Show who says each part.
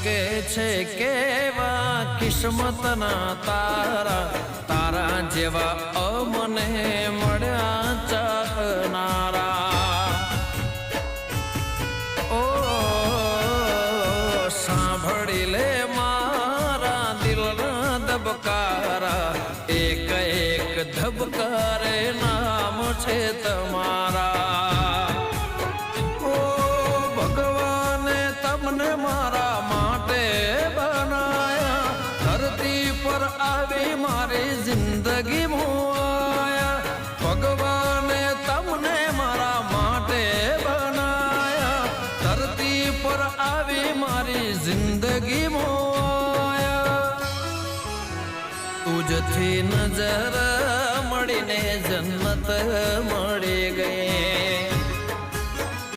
Speaker 1: કે છે કેવા કિસ્મતના તારા, તારા જેવા અમને મળ્યા ચાહનારા. ઓ સાંભળી લે મારા દિલના ધબકારા, એક એક ધબકારે નામ છે તમારા. ઓ ભગવાને તમને મારા માટે બનાયા, ધરતી પર આવી મારી જિંદગી મોયા. ભગવાને તમને મારા માટે બનાયા, ધરતી પર આવી મારી જિંદગી મોયા. તુજથી નજર મળીને જન્નત મળી ગઈ.